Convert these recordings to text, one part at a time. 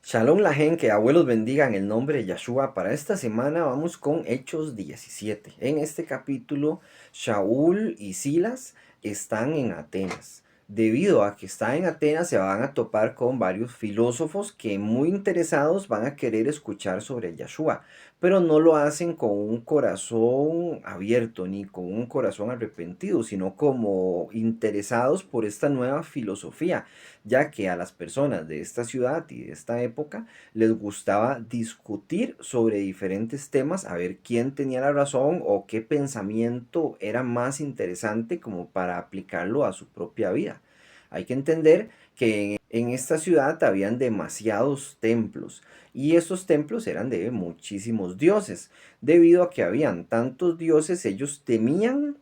Shalom la gente, que abuelos bendiga en el nombre de Yahshua. Para esta semana vamos con Hechos 17. En este capítulo, Shaul y Silas están en Atenas. Debido a que están en Atenas, se van a topar con varios filósofos que muy interesados van a querer escuchar sobre Yahshua, pero no lo hacen con un corazón abierto ni con un corazón arrepentido, sino como interesados por esta nueva filosofía, ya que a las personas de esta ciudad y de esta época les gustaba discutir sobre diferentes temas, a ver quién tenía la razón o qué pensamiento era más interesante como para aplicarlo a su propia vida. Hay que entender que en esta ciudad habían demasiados templos y esos templos eran de muchísimos dioses. Debido a que habían tantos dioses, ellos temían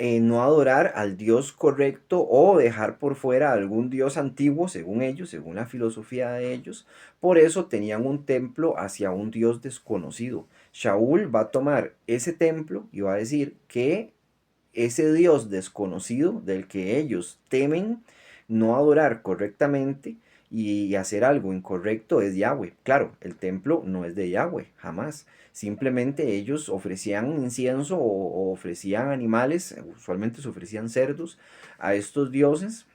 no adorar al Dios correcto o dejar por fuera algún Dios antiguo, según ellos, según la filosofía de ellos. Por eso tenían un templo hacia un Dios desconocido. Shaul va a tomar ese templo y va a decir que ese Dios desconocido del que ellos temen no adorar correctamente y hacer algo incorrecto es Yahweh. Claro, el templo no es de Yahweh, jamás. Simplemente ellos ofrecían incienso o ofrecían animales, usualmente se ofrecían cerdos a estos dioses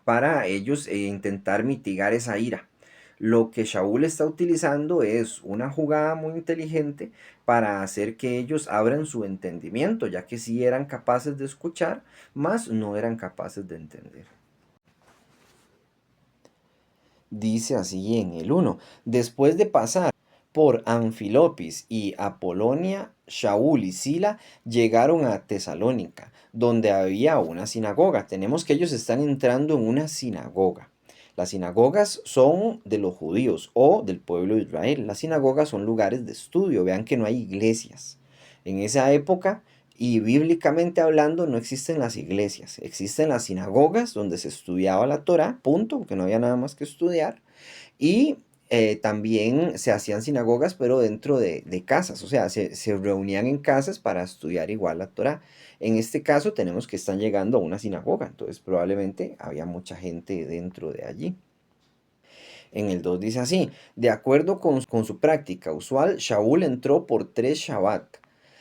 para ellos intentar mitigar esa ira. Lo que Shaul está utilizando es una jugada muy inteligente para hacer que ellos abran su entendimiento, ya que sí eran capaces de escuchar, mas no eran capaces de entender. Dice así en el 1: después de pasar por Anfilopis y Apolonia, Shaul y Sila llegaron a Tesalónica, donde había una sinagoga. Tenemos que ellos están entrando en una sinagoga. Las sinagogas son de los judíos o del pueblo de Israel. Las sinagogas son lugares de estudio. Vean que no hay iglesias. En esa época, y bíblicamente hablando, no existen las iglesias. Existen las sinagogas donde se estudiaba la Torá, punto, porque no había nada más que estudiar. Y también se hacían sinagogas, pero dentro de casas, o sea, se reunían en casas para estudiar igual la Torá. En este caso tenemos que están llegando a una sinagoga, entonces probablemente había mucha gente dentro de allí. En el 2 dice así: de acuerdo con su práctica usual, Shaul entró por 3 Shabbat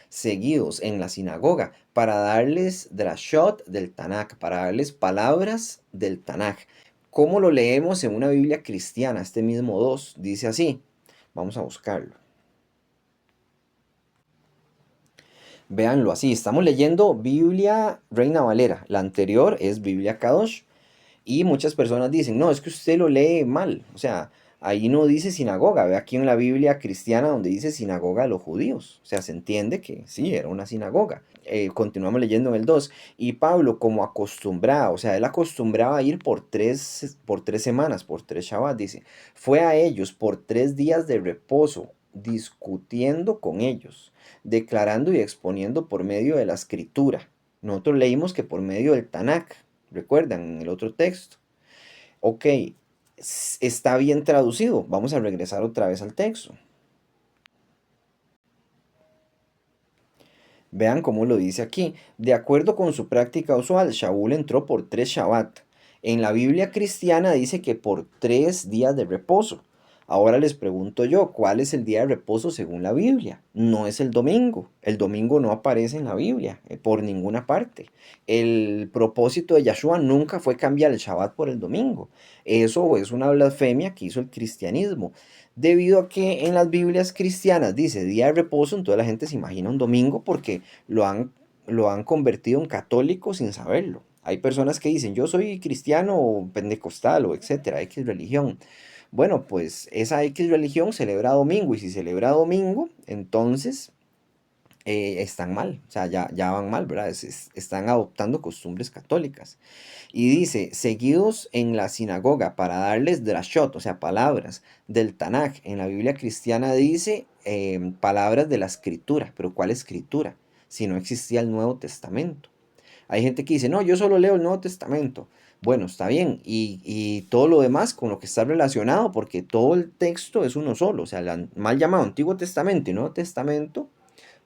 seguidos en la sinagoga para darles drashot del Tanakh, para darles palabras del Tanakh. ¿Cómo lo leemos en una Biblia cristiana? Este mismo 2 dice así. Vamos a buscarlo. Véanlo así. Estamos leyendo Biblia Reina Valera. La anterior es Biblia Kadosh. Y muchas personas dicen, no, es que usted lo lee mal. O sea, ahí no dice sinagoga. Ve aquí en la Biblia cristiana donde dice sinagoga de los judíos. O sea, se entiende que sí, era una sinagoga. Continuamos leyendo en el 2. Y Pablo, como acostumbraba, o sea, él acostumbraba a ir por tres semanas, por 3 Shabbat, dice, fue a ellos por 3 días de reposo, discutiendo con ellos, declarando y exponiendo por medio de la escritura. Nosotros leímos que por medio del Tanakh. ¿Recuerdan en el otro texto? Ok, está bien traducido. Vamos a regresar otra vez al texto. Vean cómo lo dice aquí. De acuerdo con su práctica usual, Shaul entró por 3 Shabbat. En la Biblia cristiana dice que por 3 días de reposo. Ahora les pregunto yo, ¿cuál es el día de reposo según la Biblia? No es el domingo. El domingo no aparece en la Biblia, por ninguna parte. El propósito de Yahshua nunca fue cambiar el Shabbat por el domingo. Eso es una blasfemia que hizo el cristianismo. Debido a que en las Biblias cristianas dice día de reposo, entonces la gente se imagina un domingo porque lo han convertido en católico sin saberlo. Hay personas que dicen, yo soy cristiano o pentecostal o etcétera, X religión. Bueno, pues esa X religión celebra domingo y si celebra domingo, entonces están mal, o sea, ya van mal, ¿verdad? Están adoptando costumbres católicas. Y dice, seguidos en la sinagoga para darles drashot, o sea, palabras del Tanakh. En la Biblia cristiana dice palabras de la escritura, pero ¿cuál escritura? Si no existía el Nuevo Testamento. Hay gente que dice, no, yo solo leo el Nuevo Testamento. Bueno, está bien. Y todo lo demás con lo que está relacionado, porque todo el texto es uno solo. O sea, el mal llamado Antiguo Testamento y Nuevo Testamento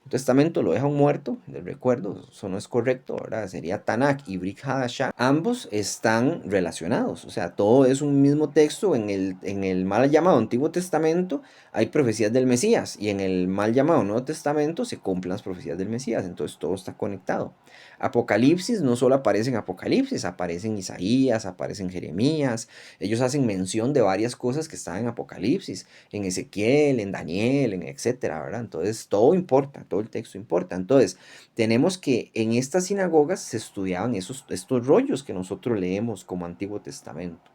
Testamento lo deja un muerto, de recuerdo, eso no es correcto, ¿verdad? Sería Tanakh y Brit Hadashah. Ambos están relacionados, o sea, todo es un mismo texto. En el mal llamado Antiguo Testamento hay profecías del Mesías, y en el mal llamado Nuevo Testamento se cumplen las profecías del Mesías, entonces todo está conectado. Apocalipsis, no solo aparece en Apocalipsis, aparece en Isaías, aparece en Jeremías. Ellos hacen mención de varias cosas que están en Apocalipsis, en Ezequiel, en Daniel, en etcétera, ¿verdad? Entonces todo importa, todo el texto importa. Entonces tenemos que en estas sinagogas se estudiaban estos rollos que nosotros leemos como Antiguo Testamento.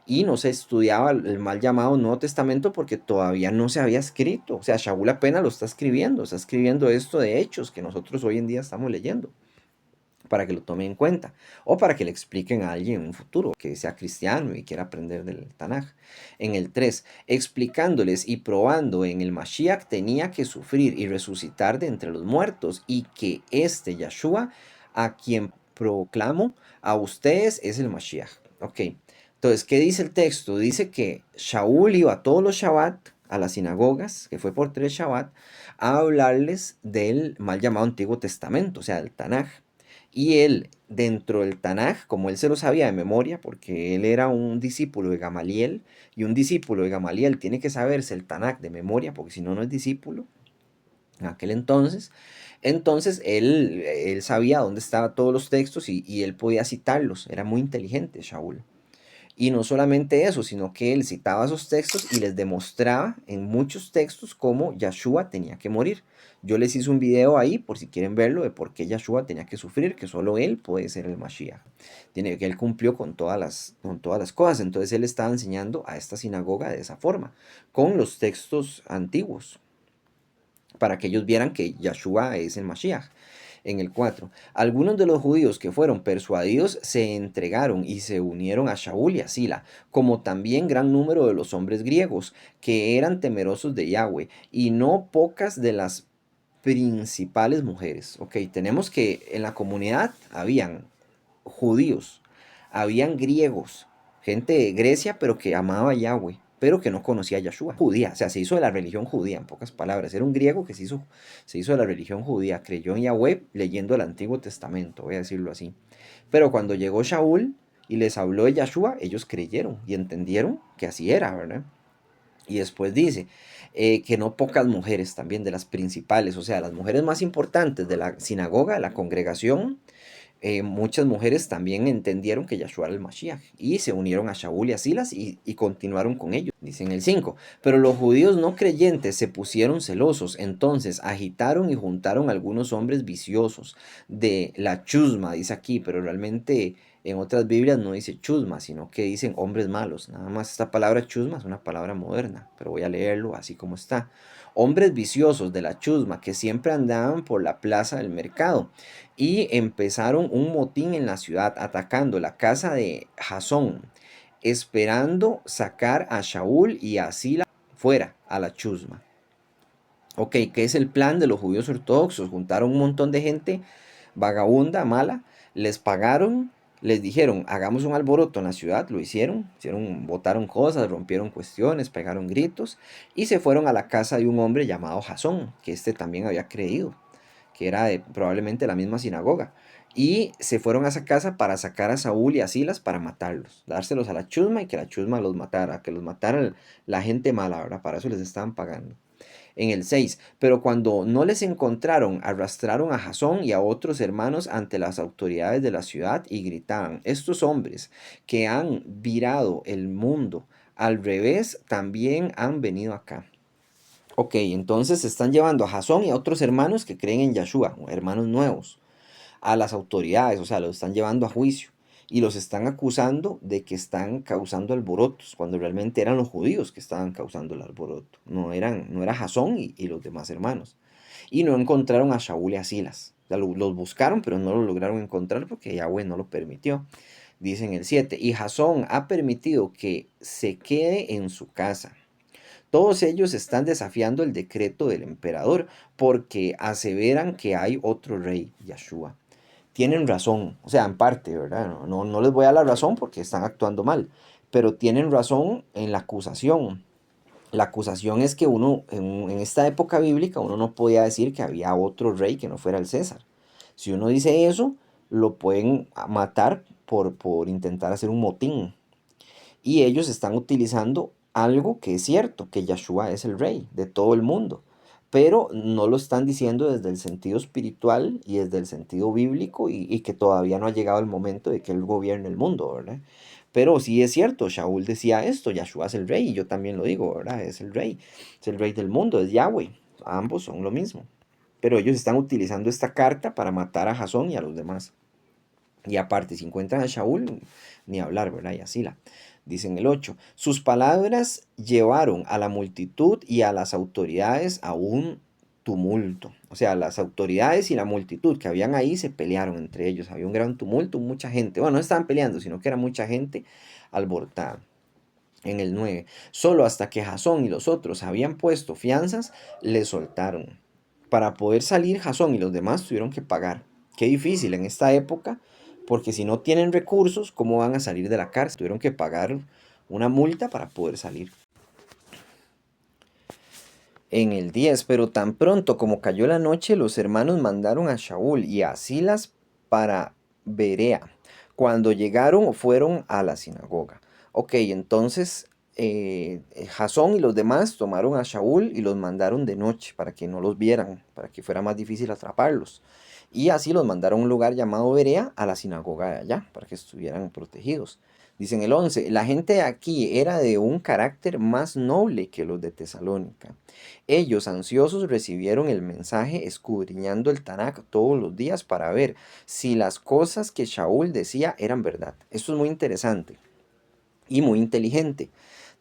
Y no se estudiaba el mal llamado Nuevo Testamento porque todavía no se había escrito. O sea, Shaul apenas lo está escribiendo esto de Hechos que nosotros hoy en día estamos leyendo, para que lo tome en cuenta, o para que le expliquen a alguien en un futuro que sea cristiano y quiera aprender del Tanaj. En el 3, explicándoles y probando en el Mashiach tenía que sufrir y resucitar de entre los muertos, y que este Yahshua, a quien proclamo a ustedes, es el Mashiach. Ok, entonces, ¿qué dice el texto? Dice que Shaul iba todos los Shabbat a las sinagogas, que fue por 3 Shabbat, a hablarles del mal llamado Antiguo Testamento, o sea, del Tanaj. Y él, dentro del Tanaj, como él se lo sabía de memoria, porque él era un discípulo de Gamaliel, y un discípulo de Gamaliel tiene que saberse el Tanaj de memoria, porque si no, no es discípulo, en aquel entonces él sabía dónde estaban todos los textos, y él podía citarlos, era muy inteligente Shaul. Y no solamente eso, sino que él citaba esos textos y les demostraba en muchos textos cómo Yahshua tenía que morir. Yo les hice un video ahí por si quieren verlo de por qué Yahshua tenía que sufrir, que solo él puede ser el Mashiach. Que él cumplió con todas las cosas. Entonces él estaba enseñando a esta sinagoga de esa forma, con los textos antiguos, para que ellos vieran que Yahshua es el Mashiach. En el 4, algunos de los judíos que fueron persuadidos se entregaron y se unieron a Shaul y a Sila, como también gran número de los hombres griegos, que eran temerosos de Yahweh, y no pocas de las principales mujeres. Ok, tenemos que en la comunidad habían judíos, habían griegos, gente de Grecia, pero que amaba a Yahweh, pero que no conocía a Yahshua. Judía, o sea, se hizo de la religión judía, en pocas palabras. Era un griego que se hizo de la religión judía, creyó en Yahweh leyendo el Antiguo Testamento, voy a decirlo así. Pero cuando llegó Shaul y les habló de Yahshua, ellos creyeron y entendieron que así era, ¿verdad? Y después dice que no pocas mujeres también de las principales, o sea, las mujeres más importantes de la sinagoga, de la congregación, muchas mujeres también entendieron que Yahshua era el Mashiach y se unieron a Shaul y a Silas y continuaron con ellos. Dice en el 5, pero los judíos no creyentes se pusieron celosos, entonces agitaron y juntaron algunos hombres viciosos de la chusma, dice aquí, pero realmente en otras Biblias no dice chusma, sino que dicen hombres malos. Nada más esta palabra chusma es una palabra moderna, pero voy a leerlo así como está. Hombres viciosos de la chusma que siempre andaban por la plaza del mercado, y empezaron un motín en la ciudad, atacando la casa de Jasón, esperando sacar a Shaul y a Sila fuera a la chusma. Ok, ¿qué es el plan de los judíos ortodoxos? Juntaron un montón de gente vagabunda, mala, les pagaron, les dijeron, hagamos un alboroto en la ciudad, lo hicieron, botaron cosas, rompieron cuestiones, pegaron gritos, y se fueron a la casa de un hombre llamado Jasón, que este también había creído, que era de probablemente la misma sinagoga. Y se fueron a esa casa para sacar a Saúl y a Silas para matarlos, dárselos a la chusma y que la chusma los matara, que los matara la gente mala, ¿verdad? Para eso les estaban pagando. En el 6, pero cuando no les encontraron, arrastraron a Jasón y a otros hermanos ante las autoridades de la ciudad y gritaban, estos hombres que han virado el mundo al revés también han venido acá. Ok, entonces se están llevando a Jasón y a otros hermanos que creen en Yahshua, hermanos nuevos, a las autoridades, o sea, los están llevando a juicio y los están acusando de que están causando alborotos, cuando realmente eran los judíos que estaban causando el alboroto, no era Jasón y los demás hermanos. Y no encontraron a Shaul y a Silas. O sea, los buscaron, pero no los lograron encontrar porque Yahweh no lo permitió. Dice en el 7, y Jasón ha permitido que se quede en su casa. Todos ellos están desafiando el decreto del emperador porque aseveran que hay otro rey, Yahshua. Tienen razón, o sea, en parte, ¿verdad? No les voy a dar la razón porque están actuando mal, pero tienen razón en la acusación. La acusación es que uno, en esta época bíblica, uno no podía decir que había otro rey que no fuera el César. Si uno dice eso, lo pueden matar por intentar hacer un motín. Y ellos están utilizando algo que es cierto, que Yahshua es el rey de todo el mundo. Pero no lo están diciendo desde el sentido espiritual y desde el sentido bíblico y que todavía no ha llegado el momento de que él gobierne el mundo, ¿verdad? Pero sí es cierto, Shaul decía esto, Yahshua es el rey y yo también lo digo, ¿verdad? Es el rey del mundo, es Yahweh, ambos son lo mismo. Pero ellos están utilizando esta carta para matar a Jasón y a los demás. Y aparte, si encuentran a Shaul, ni hablar, ¿verdad? Y así la. Dicen el 8. Sus palabras llevaron a la multitud y a las autoridades a un tumulto. O sea, las autoridades y la multitud que habían ahí se pelearon entre ellos. Había un gran tumulto, mucha gente. Bueno, no estaban peleando, sino que era mucha gente alborotada. En el 9. Solo hasta que Jasón y los otros habían puesto fianzas, le soltaron. Para poder salir, Jasón y los demás tuvieron que pagar. Qué difícil en esta época, porque si no tienen recursos, ¿cómo van a salir de la cárcel? Tuvieron que pagar una multa para poder salir. En el 10, pero tan pronto como cayó la noche, los hermanos mandaron a Shaul y a Silas para Berea. Cuando llegaron, fueron a la sinagoga. Ok, entonces Jasón y los demás tomaron a Shaul y los mandaron de noche para que no los vieran, para que fuera más difícil atraparlos. Y así los mandaron a un lugar llamado Berea, a la sinagoga de allá, para que estuvieran protegidos. Dicen el 11, la gente de aquí era de un carácter más noble que los de Tesalónica. Ellos, ansiosos, recibieron el mensaje, escudriñando el Tanakh todos los días para ver si las cosas que Shaul decía eran verdad. Esto es muy interesante y muy inteligente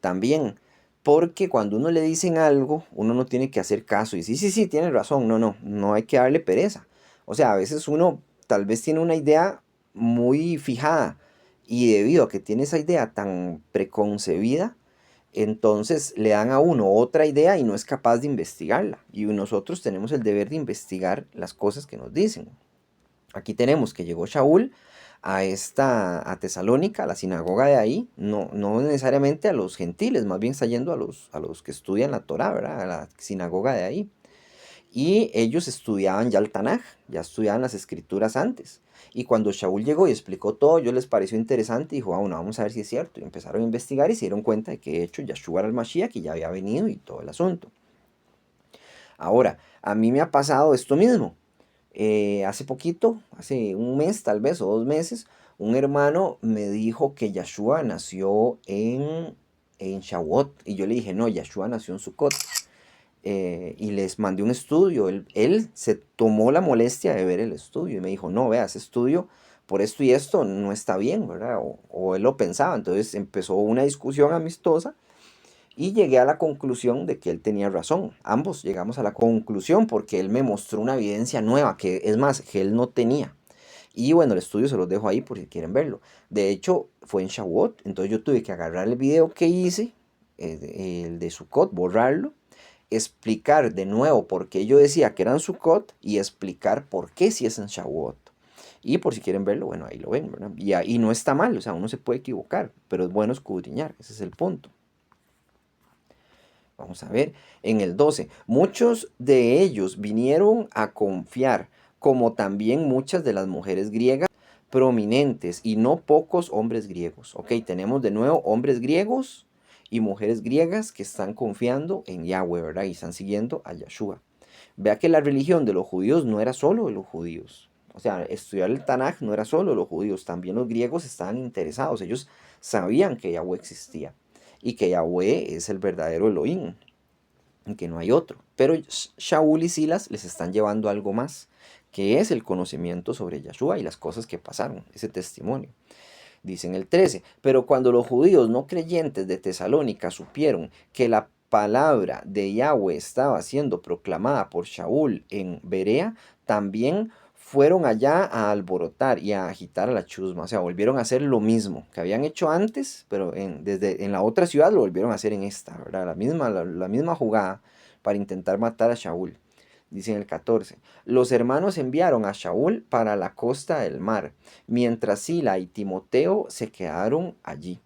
también, porque cuando uno le dicen algo, uno no tiene que hacer caso y decir, sí, sí, tiene razón, no hay que darle pereza. O sea, a veces uno tal vez tiene una idea muy fijada y debido a que tiene esa idea tan preconcebida, entonces le dan a uno otra idea y no es capaz de investigarla. Y nosotros tenemos el deber de investigar las cosas que nos dicen. Aquí tenemos que llegó Shaul a Tesalónica, a la sinagoga de ahí, no necesariamente a los gentiles, más bien está yendo a los que estudian la Torá, ¿verdad? A la sinagoga de ahí. Y ellos estudiaban ya el Tanaj, ya estudiaban las escrituras antes. Y cuando Shaul llegó y explicó todo, yo les pareció interesante y dijo, bueno, vamos a ver si es cierto. Y empezaron a investigar y se dieron cuenta de que de hecho Yahshua era el Mashiach, que ya había venido y todo el asunto. Ahora, a mí me ha pasado esto mismo. Hace poquito, hace un mes tal vez o 2 meses, un hermano me dijo que Yahshua nació en Shavuot. Y yo le dije, no, Yahshua nació en Sukkot. Y les mandé un estudio. Él se tomó la molestia de ver el estudio y me dijo, no, vea, ese estudio por esto y esto no está bien, ¿verdad? O él lo pensaba. Entonces empezó una discusión amistosa y llegué a la conclusión de que él tenía razón. Ambos llegamos a la conclusión porque él me mostró una evidencia nueva, que es más, que él no tenía. Y bueno, el estudio se los dejo ahí por si quieren verlo. De hecho, fue en Shavuot, entonces yo tuve que agarrar el video que hice, el de Sukkot, borrarlo, explicar de nuevo por qué yo decía que eran Sukkot y explicar por qué si es en Shavuot. Y por si quieren verlo, bueno, ahí lo ven, ¿verdad? Y ahí no está mal, o sea, uno se puede equivocar, pero es bueno escudriñar, ese es el punto. Vamos a ver, en el 12, muchos de ellos vinieron a confiar, como también muchas de las mujeres griegas prominentes y no pocos hombres griegos. Ok, tenemos de nuevo hombres griegos y mujeres griegas que están confiando en Yahweh, ¿verdad? Y están siguiendo a Yahshua. Vea que la religión de los judíos no era solo de los judíos. O sea, estudiar el Tanaj no era solo de los judíos, también los griegos estaban interesados. Ellos sabían que Yahweh existía y que Yahweh es el verdadero Elohim, y que no hay otro. Pero Shaul y Silas les están llevando algo más, que es el conocimiento sobre Yahshua y las cosas que pasaron, ese testimonio. Dice en el 13, pero cuando los judíos no creyentes de Tesalónica supieron que la palabra de Yahweh estaba siendo proclamada por Shaul en Berea, también fueron allá a alborotar y a agitar a la chusma. O sea, volvieron a hacer lo mismo que habían hecho antes, pero en la otra ciudad lo volvieron a hacer en esta, ¿verdad? La misma jugada para intentar matar a Shaul. Dice en el 14, los hermanos enviaron a Shaul para la costa del mar, mientras Sila y Timoteo se quedaron allí.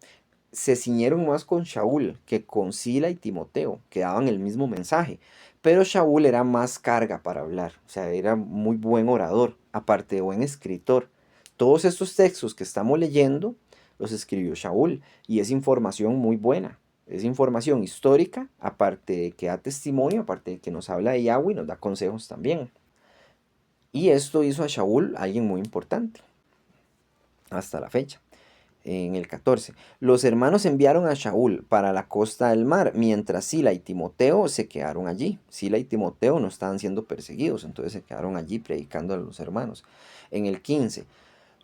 se ciñeron más con Shaul que con Sila y Timoteo, que daban el mismo mensaje. Pero Shaul era más carga para hablar, o sea, era muy buen orador, aparte de buen escritor. Todos estos textos que estamos leyendo los escribió Shaul y es información muy buena. Es información histórica, aparte de que da testimonio, aparte de que nos habla de Yahweh y nos da consejos también. Y esto hizo a Shaul alguien muy importante hasta la fecha. En el 14. Los hermanos enviaron a Shaul para la costa del mar, mientras Sila y Timoteo se quedaron allí. Sila y Timoteo no estaban siendo perseguidos, entonces se quedaron allí predicando a los hermanos. En el 15.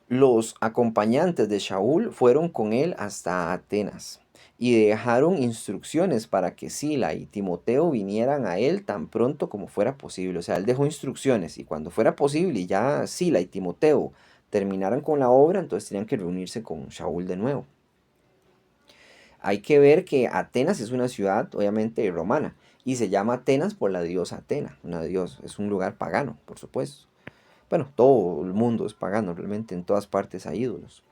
Los acompañantes de Shaul fueron con él hasta Atenas y dejaron instrucciones para que Sila y Timoteo vinieran a él tan pronto como fuera posible. O sea, él dejó instrucciones y cuando fuera posible y ya Sila y Timoteo terminaran con la obra, entonces tenían que reunirse con Shaul de nuevo. Hay que ver que Atenas es una ciudad, obviamente, romana, y se llama Atenas por la diosa Atena, una diosa, es un lugar pagano, por supuesto. Bueno, todo el mundo es pagano, realmente en todas partes hay ídolos.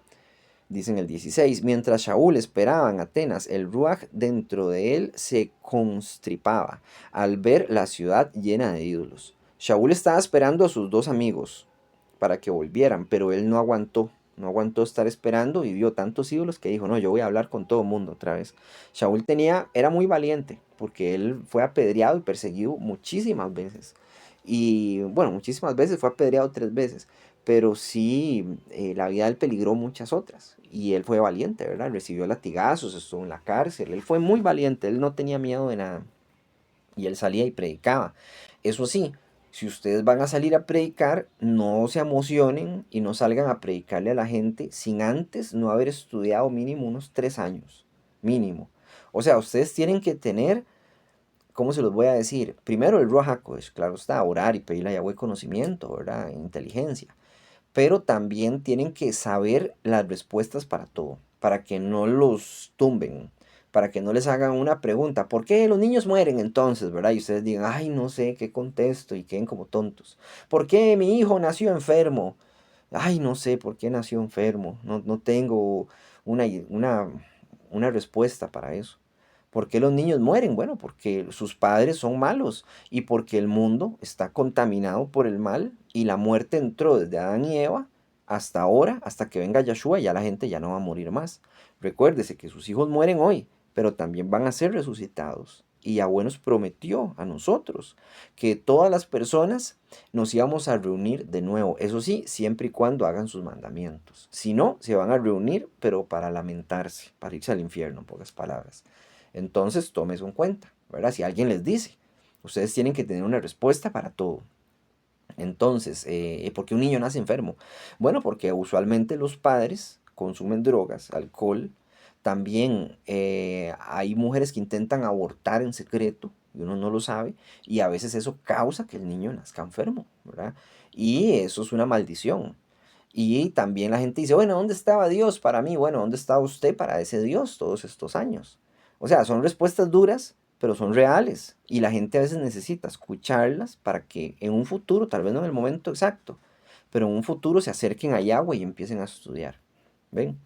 Dicen el 16, mientras Shaul esperaba en Atenas, el Ruach dentro de él se constripaba al ver la ciudad llena de ídolos. Shaul estaba esperando a sus dos amigos para que volvieran, pero él no aguantó estar esperando y vio tantos ídolos que dijo, no, yo voy a hablar con todo el mundo otra vez. Shaul era muy valiente, porque él fue apedreado y perseguido muchísimas veces. Y bueno, muchísimas veces, fue apedreado 3 veces, pero sí, la vida de él peligró muchas otras. Y él fue valiente, ¿verdad? Recibió latigazos, estuvo en la cárcel, él fue muy valiente, él no tenía miedo de nada. Y él salía y predicaba. Eso sí, si ustedes van a salir a predicar, no se emocionen y no salgan a predicarle a la gente sin antes no haber estudiado mínimo unos 3 años. Mínimo. O sea, ustedes tienen que tener, ¿cómo se los voy a decir? Primero el Ruach HaKodesh, claro está, orar y pedirle a Yahweh conocimiento, ¿verdad? Inteligencia. Pero también tienen que saber las respuestas para todo, para que no los tumben, para que no les hagan una pregunta, ¿por qué los niños mueren entonces, verdad? Y ustedes digan, ay, no sé qué contesto y queden como tontos. ¿Por qué mi hijo nació enfermo? Ay, no sé por qué nació enfermo, no tengo una, una, una respuesta para eso. ¿Por qué los niños mueren? Bueno, porque sus padres son malos y porque el mundo está contaminado por el mal y la muerte entró desde Adán y Eva hasta ahora, hasta que venga Yeshua, ya la gente ya no va a morir más. Recuérdese que sus hijos mueren hoy, pero también van a ser resucitados. Y Yahweh nos prometió a nosotros que todas las personas nos íbamos a reunir de nuevo. Eso sí, siempre y cuando hagan sus mandamientos. Si no, se van a reunir, pero para lamentarse, para irse al infierno, en pocas palabras. Entonces, tome eso en cuenta, ¿verdad? Si alguien les dice, ustedes tienen que tener una respuesta para todo. Entonces, ¿por qué un niño nace enfermo? Bueno, porque usualmente los padres consumen drogas, alcohol. También hay mujeres que intentan abortar en secreto y uno no lo sabe. Y a veces eso causa que el niño nazca enfermo, ¿verdad? Y eso es una maldición. Y también la gente dice, bueno, ¿dónde estaba Dios para mí? Bueno, ¿dónde estaba usted para ese Dios todos estos años? O sea, son respuestas duras, pero son reales. Y la gente a veces necesita escucharlas para que en un futuro, tal vez no en el momento exacto, pero en un futuro se acerquen a Yahweh y empiecen a estudiar. ¿Ven?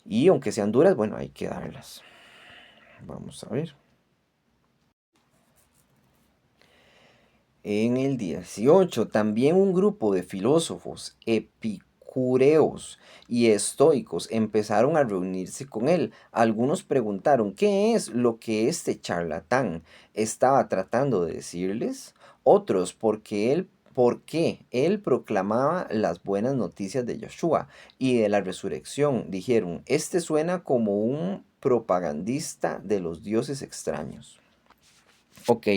Y aunque sean duras, bueno, hay que darlas. Vamos a ver. En el 18, también un grupo de filósofos epicureos y estoicos empezaron a reunirse con él. Algunos preguntaron, ¿qué es lo que este charlatán estaba tratando de decirles? Otros, ¿por qué él proclamaba las buenas noticias de Yeshua y de la resurrección? Dijeron, este suena como un propagandista de los dioses extraños. Ok,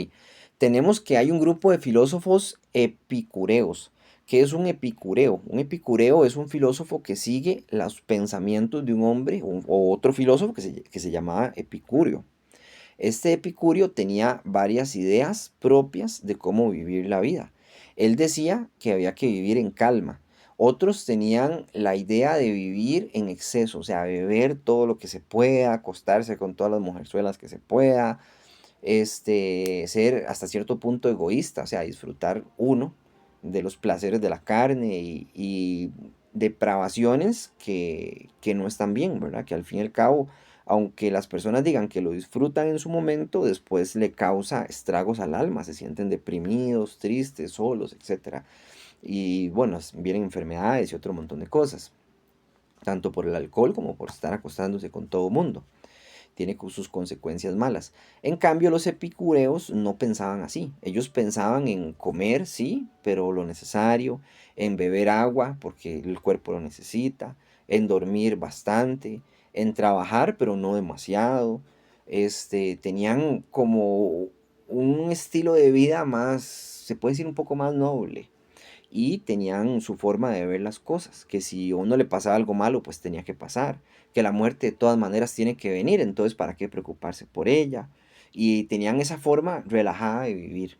tenemos que hay un grupo de filósofos epicureos. ¿Qué es un epicureo? Un epicureo es un filósofo que sigue los pensamientos de un hombre o otro filósofo que se llamaba Epicurio. Este Epicurio tenía varias ideas propias de cómo vivir la vida. Él decía que había que vivir en calma. Otros tenían la idea de vivir en exceso, o sea, beber todo lo que se pueda, acostarse con todas las mujerzuelas que se pueda, ser hasta cierto punto egoísta, o sea, disfrutar uno de los placeres de la carne y depravaciones que no están bien, ¿verdad? Que al fin y al cabo Aunque las personas digan que lo disfrutan en su momento, después le causa estragos al alma, se sienten deprimidos, tristes, solos, etcétera. Y bueno, vienen enfermedades y otro montón de cosas, tanto por el alcohol como por estar acostándose con todo mundo. Tiene sus consecuencias malas. En cambio, los epicureos no pensaban así. Ellos pensaban en comer, sí, pero lo necesario, en beber agua, porque el cuerpo lo necesita, en dormir bastante, en trabajar, pero no demasiado. Tenían como un estilo de vida más, se puede decir un poco más noble, y tenían su forma de ver las cosas, que si a uno le pasaba algo malo, pues tenía que pasar, que la muerte de todas maneras tiene que venir, entonces ¿para qué preocuparse por ella? Y tenían esa forma relajada de vivir.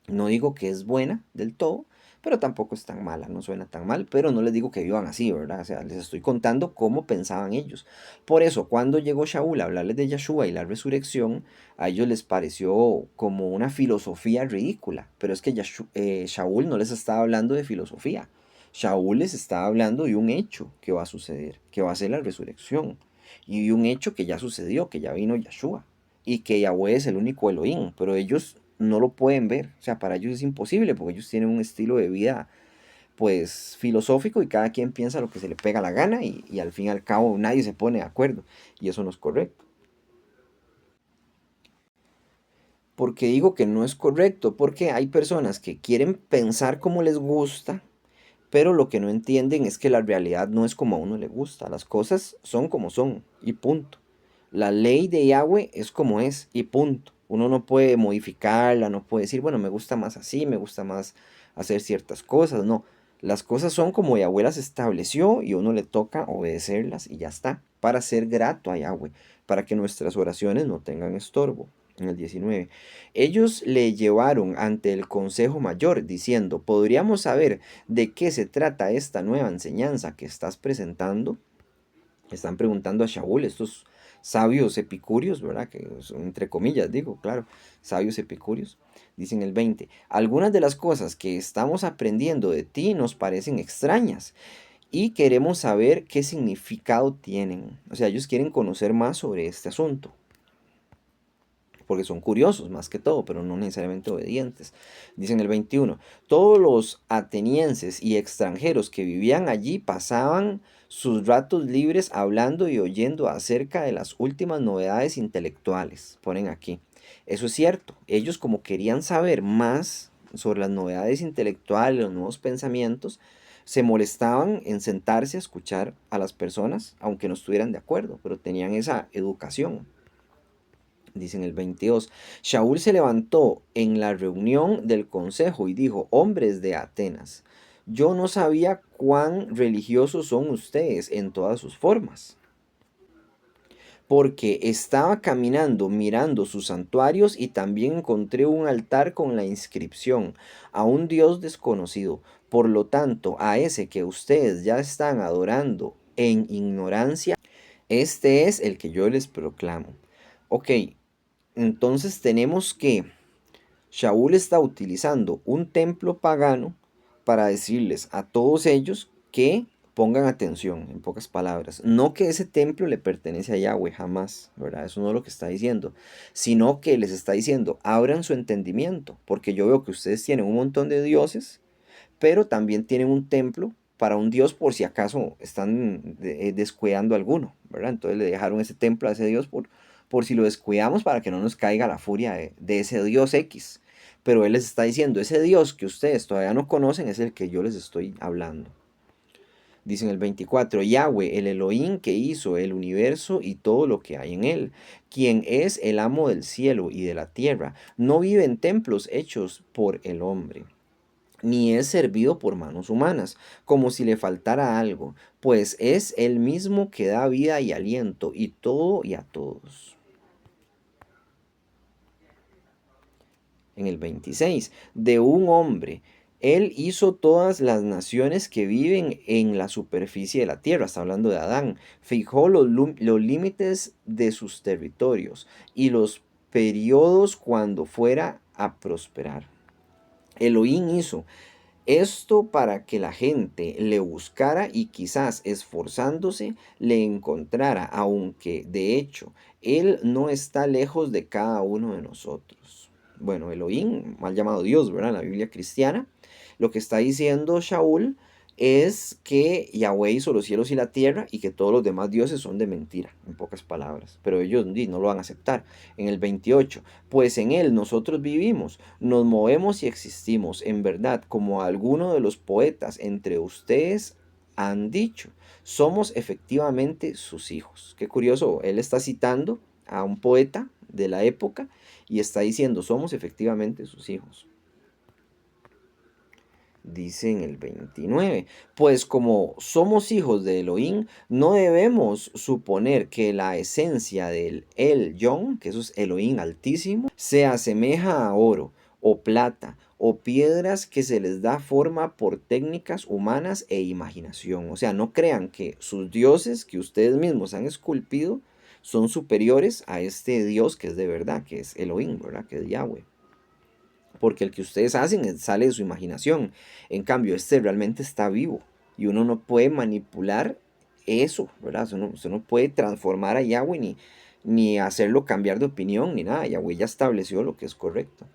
No digo que es buena del todo, pero tampoco es tan mala, no suena tan mal, pero no les digo que vivan así, ¿verdad? O sea, les estoy contando cómo pensaban ellos. Por eso, cuando llegó Shaul a hablarles de Yeshua y la resurrección, a ellos les pareció como una filosofía ridícula, pero es que Shaul no les estaba hablando de filosofía. Shaul les estaba hablando de un hecho que va a suceder, que va a ser la resurrección, y de un hecho que ya sucedió, que ya vino Yeshua y que Yahweh es el único Elohim, pero ellos no lo pueden ver, o sea, para ellos es imposible porque ellos tienen un estilo de vida pues filosófico y cada quien piensa lo que se le pega la gana y al fin y al cabo nadie se pone de acuerdo y eso no es correcto. ¿Porque digo que no es correcto? Porque hay personas que quieren pensar como les gusta, pero lo que no entienden es que la realidad no es como a uno le gusta, las cosas son como son y punto. La ley de Yahweh es como es y punto. Uno no puede modificarla, no puede decir, bueno, me gusta más así, me gusta más hacer ciertas cosas. No, las cosas son como Yahweh las estableció y a uno le toca obedecerlas y ya está, para ser grato a Yahweh, para que nuestras oraciones no tengan estorbo. En el 19, ellos le llevaron ante el Consejo Mayor diciendo, ¿podríamos saber de qué se trata esta nueva enseñanza que estás presentando? Están preguntando a Shaul, estos sabios epicúreos, ¿verdad? Que son, entre comillas, digo, claro, sabios epicúreos. Dicen el 20, algunas de las cosas que estamos aprendiendo de ti nos parecen extrañas y queremos saber qué significado tienen. O sea, ellos quieren conocer más sobre este asunto porque son curiosos más que todo, pero no necesariamente obedientes. Dicen el 21, todos los atenienses y extranjeros que vivían allí pasaban sus ratos libres hablando y oyendo acerca de las últimas novedades intelectuales. Ponen aquí. Eso es cierto, ellos como querían saber más sobre las novedades intelectuales, los nuevos pensamientos, se molestaban en sentarse a escuchar a las personas, aunque no estuvieran de acuerdo, pero tenían esa educación. Dice en el 22, Shaul se levantó en la reunión del consejo y dijo, hombres de Atenas, yo no sabía cuán religiosos son ustedes en todas sus formas, porque estaba caminando mirando sus santuarios y también encontré un altar con la inscripción a un Dios desconocido. Por lo tanto, a ese que ustedes ya están adorando en ignorancia, este es el que yo les proclamo. Ok, entonces tenemos que Shaul está utilizando un templo pagano para decirles a todos ellos que pongan atención, en pocas palabras. No que ese templo le pertenece a Yahweh, jamás, ¿verdad? Eso no es lo que está diciendo, sino que les está diciendo, abran su entendimiento, porque yo veo que ustedes tienen un montón de dioses, pero también tienen un templo para un dios por si acaso están descuidando alguno, ¿verdad? Entonces le dejaron ese templo a ese dios por si lo descuidamos para que no nos caiga la furia de ese dios X. Pero él les está diciendo, ese dios que ustedes todavía no conocen es el que yo les estoy hablando. Dice en el 24, Yahweh, el Elohim que hizo el universo y todo lo que hay en él, quien es el amo del cielo y de la tierra, no vive en templos hechos por el hombre ni es servido por manos humanas, como si le faltara algo, pues es él mismo que da vida y aliento y todo y a todos. En el 26, de un hombre, él hizo todas las naciones que viven en la superficie de la tierra, está hablando de Adán, fijó los límites de sus territorios y los periodos cuando fuera a prosperar. Elohim hizo Esto para que la gente le buscara y quizás esforzándose le encontrara, aunque de hecho él no está lejos de cada uno de nosotros. Bueno, Elohim, mal llamado Dios, ¿verdad? En la Biblia cristiana, lo que está diciendo Shaul es que Yahweh hizo los cielos y la tierra y que todos los demás dioses son de mentira, en pocas palabras. Pero ellos no lo van a aceptar. En el 28, pues en él nosotros vivimos, nos movemos y existimos, en verdad, como alguno de los poetas entre ustedes han dicho, somos efectivamente sus hijos. Qué curioso, él está citando a un poeta de la época y está diciendo, somos efectivamente sus hijos. Dice en el 29, pues como somos hijos de Elohim, no debemos suponer que la esencia del El Yon, que eso es Elohim altísimo, se asemeja a oro o plata o piedras que se les da forma por técnicas humanas e imaginación. O sea, no crean que sus dioses que ustedes mismos han esculpido son superiores a este Dios que es de verdad, que es Elohim, ¿verdad? Que es Yahweh, porque el que ustedes hacen sale de su imaginación. En cambio, este realmente está vivo y uno no puede manipular eso, ¿verdad? Usted no puede transformar a Yahweh ni hacerlo cambiar de opinión ni nada. Yahweh ya estableció lo que es correcto.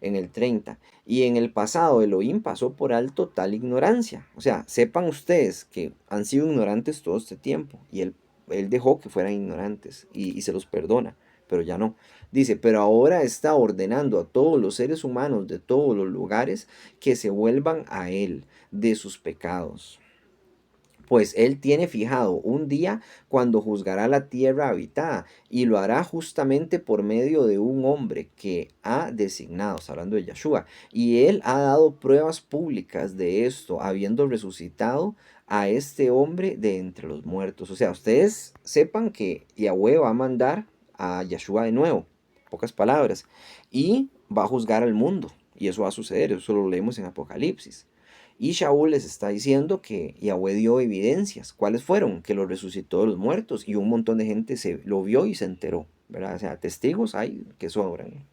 En el 30, y en el pasado Elohim pasó por alto tal ignorancia. O sea, sepan ustedes que han sido ignorantes todo este tiempo y él dejó que fueran ignorantes y se los perdona, pero ya no. Dice, pero ahora está ordenando a todos los seres humanos de todos los lugares que se vuelvan a Él de sus pecados. Pues Él tiene fijado un día cuando juzgará la tierra habitada y lo hará justamente por medio de un hombre que ha designado, está hablando de Yeshua, y Él ha dado pruebas públicas de esto, habiendo resucitado a este hombre de entre los muertos. O sea, ustedes sepan que Yahweh va a mandar a Yeshua de nuevo, pocas palabras, y va a juzgar al mundo. Y eso va a suceder, eso lo leemos en Apocalipsis. Y Shaul les está diciendo que Yahweh dio evidencias. ¿Cuáles fueron? Que lo resucitó de los muertos y un montón de gente lo vio y se enteró, ¿verdad? O sea, testigos hay que sobran.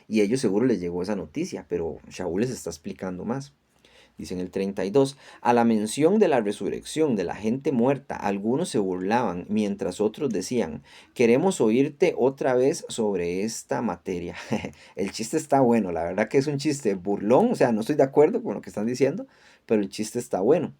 Y a ellos seguro les llegó esa noticia, pero Shaul les está explicando más. Dice en el 32, a la mención de la resurrección de la gente muerta, algunos se burlaban, mientras otros decían, queremos oírte otra vez sobre esta materia. El chiste está bueno, la verdad que es un chiste burlón, o sea, no estoy de acuerdo con lo que están diciendo, pero el chiste está bueno.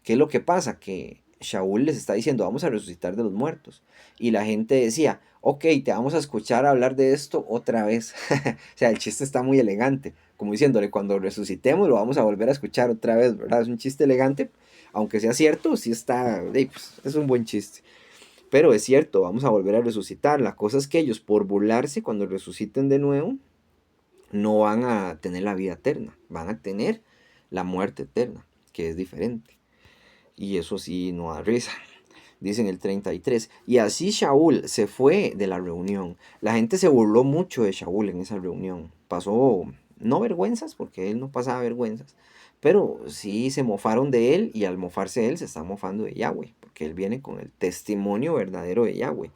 ¿Qué es lo que pasa? Que Shaul les está diciendo, vamos a resucitar de los muertos. Y la gente decía, ok, te vamos a escuchar hablar de esto otra vez. O sea, el chiste está muy elegante, como diciéndole, cuando resucitemos lo vamos a volver a escuchar otra vez, ¿verdad? Es un chiste elegante, aunque sea cierto, sí está, pues, es un buen chiste. Pero es cierto, vamos a volver a resucitar. La cosa es que ellos, por burlarse, cuando resuciten de nuevo, no van a tener la vida eterna, van a tener la muerte eterna, que es diferente. Y eso sí no da risa. Dice en el 33, y así Shaul se fue de la reunión. La gente se burló mucho de Shaul en esa reunión. Pasó, no vergüenzas, porque él no pasaba vergüenzas, pero sí se mofaron de él y al mofarse de él se está mofando de Yahweh, porque él viene con el testimonio verdadero de Yahweh.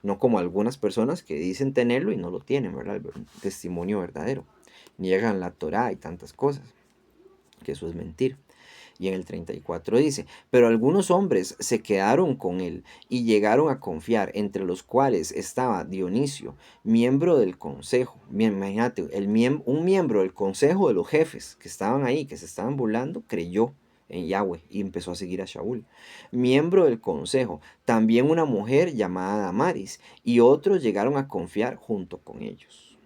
No como algunas personas que dicen tenerlo y no lo tienen, ¿verdad? El testimonio verdadero. Niegan la Torá y tantas cosas, que eso es mentir. Y en el 34 dice, pero algunos hombres se quedaron con él y llegaron a confiar, entre los cuales estaba Dionisio, miembro del consejo. Imagínate, un miembro del consejo de los jefes que estaban ahí, que se estaban burlando, creyó en Yahweh y empezó a seguir a Shaul. Miembro del consejo, también una mujer llamada Damaris, y otros llegaron a confiar junto con ellos.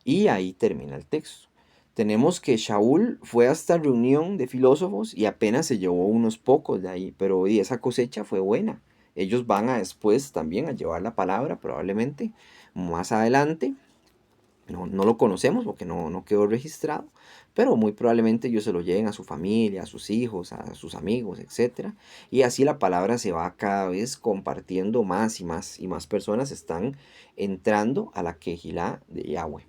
Y ahí termina el texto. Tenemos que Shaul fue a esta reunión de filósofos y apenas se llevó unos pocos de ahí, pero esa cosecha fue buena. Ellos van a después también a llevar la palabra, probablemente más adelante. No lo conocemos porque no quedó registrado, pero muy probablemente ellos se lo lleven a su familia, a sus hijos, a sus amigos, etc. Y así la palabra se va cada vez compartiendo más y más, y más personas están entrando a la quejilá de Yahweh.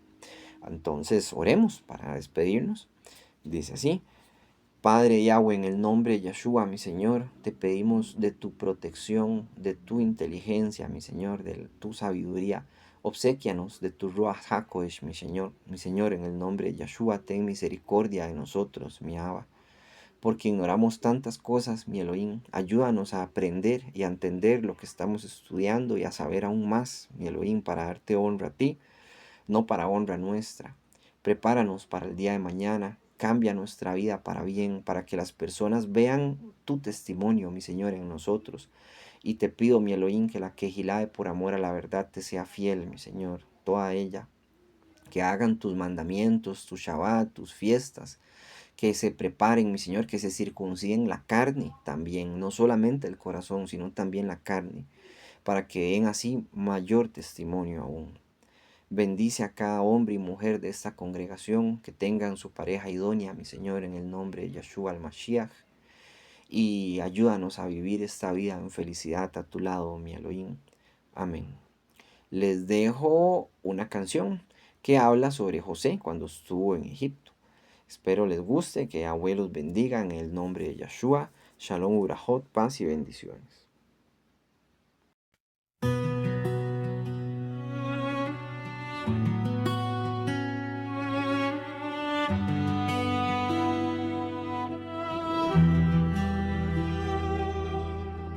Entonces oremos para despedirnos. Dice así, Padre Yahweh, en el nombre de Yeshua, mi Señor, te pedimos de tu protección, de tu inteligencia, mi Señor, de tu sabiduría. Obséquianos de tu Ruach HaKodesh, mi Señor. Mi Señor, en el nombre de Yeshua, ten misericordia de nosotros, mi Abba. Porque ignoramos tantas cosas, mi Elohim. Ayúdanos a aprender y a entender lo que estamos estudiando y a saber aún más, mi Elohim, para darte honra a ti, no para honra nuestra. Prepáranos para el día de mañana. Cambia nuestra vida para bien, para que las personas vean tu testimonio, mi Señor, en nosotros. Y te pido, mi Elohim, que la Quejilá por amor a la verdad te sea fiel, mi Señor, toda ella. Que hagan tus mandamientos, tu Shabbat, tus fiestas. Que se preparen, mi Señor, que se circunciden la carne también, no solamente el corazón, sino también la carne, para que den así mayor testimonio aún. Bendice a cada hombre y mujer de esta congregación, que tengan su pareja idónea, mi Señor, en el nombre de Yeshua al-Mashiach, y ayúdanos a vivir esta vida en felicidad a tu lado, mi Elohim. Amén. Les dejo una canción que habla sobre José cuando estuvo en Egipto. Espero les guste, que Yahweh los bendiga en el nombre de Yeshua. Shalom, Urahot, paz y bendiciones.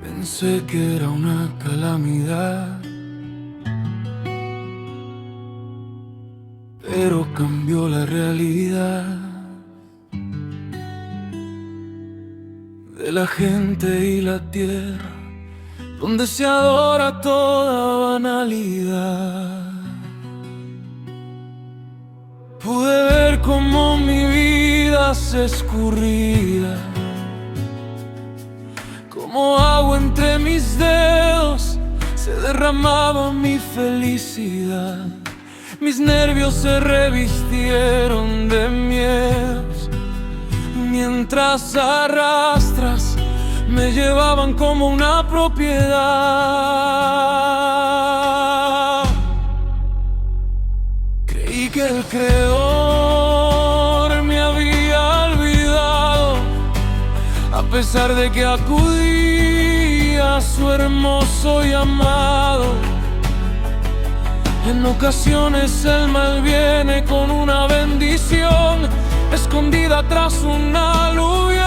Pensé que era una calamidad, pero cambió la realidad de la gente y la tierra, donde se adora toda banalidad. Pude ver cómo mi vida se escurría, como agua entre mis dedos se derramaba mi felicidad. Mis nervios se revistieron de miedos, mientras arrastras me llevaban como una propiedad. Creí que el Creador me había olvidado, a pesar de que acudí a su hermoso llamado. En ocasiones el mal viene con una bendición, escondida tras una aluvión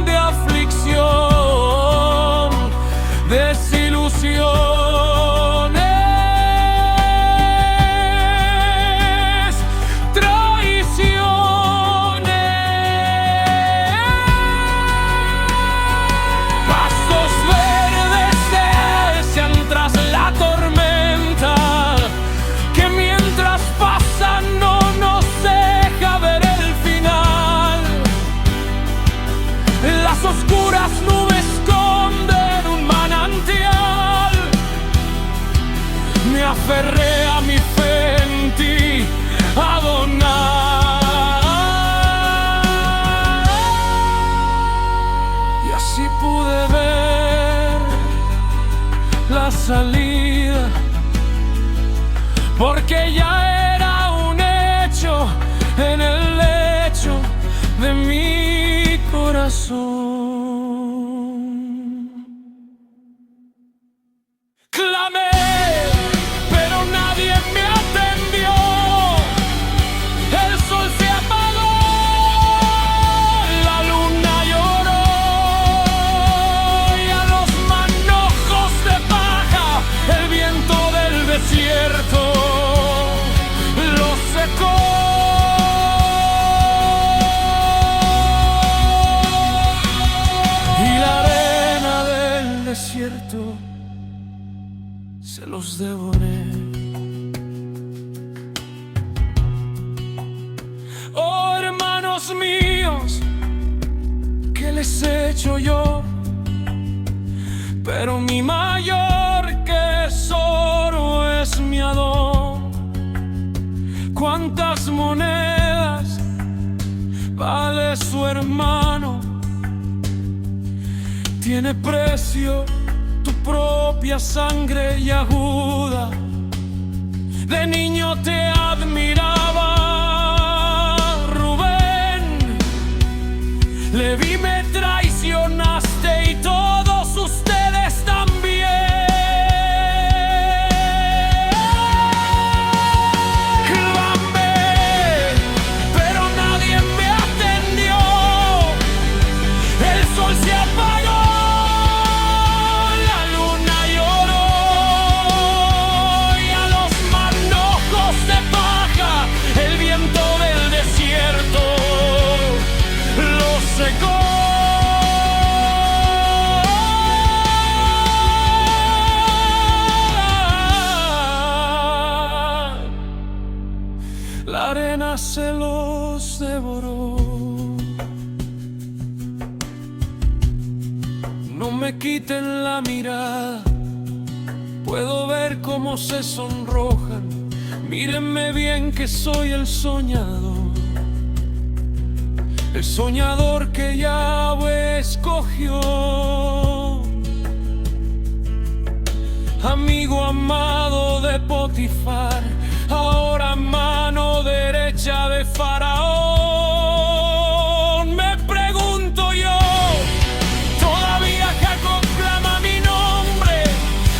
de aflicción, desilusiones, traiciones. Pastos verdes desean tras la tormenta, que mientras pasa no nos deja ver el final. Las oscuras nubes esconden un manantial. Me aferré a mi fe en ti, Adonai, y así pude ver la salida, porque ya era un hecho en el lecho de mi corazón. Clamé, pero nadie me atendió. El sol se apagó, la luna lloró, y a los manojos de paja el viento del desierto lo secó. Y la arena del desierto se los devoré. Oh, hermanos míos, ¿qué les he hecho yo? Pero mi mayor tesoro es mi Adón. ¿Cuántas monedas vale su hermano? Tiene precio tu propia sangre, Yahuda. De niño te admiraba, Rubén, arena se los devoró. No me quiten la mirada, puedo ver cómo se sonrojan. Mírenme bien que soy el soñador que Yahweh escogió. Amigo amado de Potifar, ahora mano derecha de Faraón. Me pregunto yo, todavía Jacob clama mi nombre,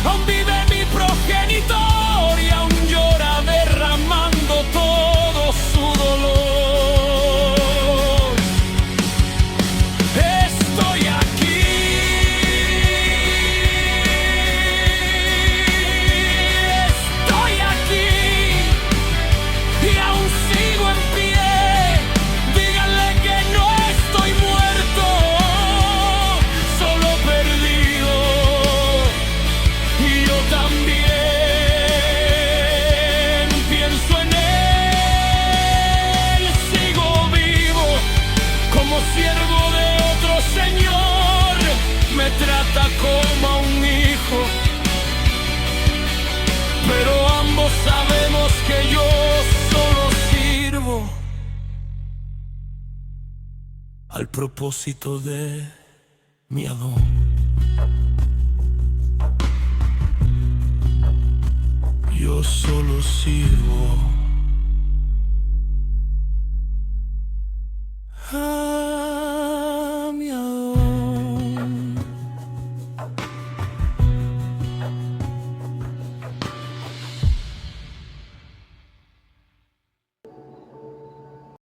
aún vive mi progenitor y aún llora derramando todo su dolor. Estoy aquí, estoy aquí y aún sigo en pie. Díganle que no estoy muerto, solo perdido. Y yo también pienso en él, sigo vivo como siervo de otro señor. Me trata como a un hijo, pero ambos sabemos que yo solo sirvo al propósito de mi Adón. Yo solo sirvo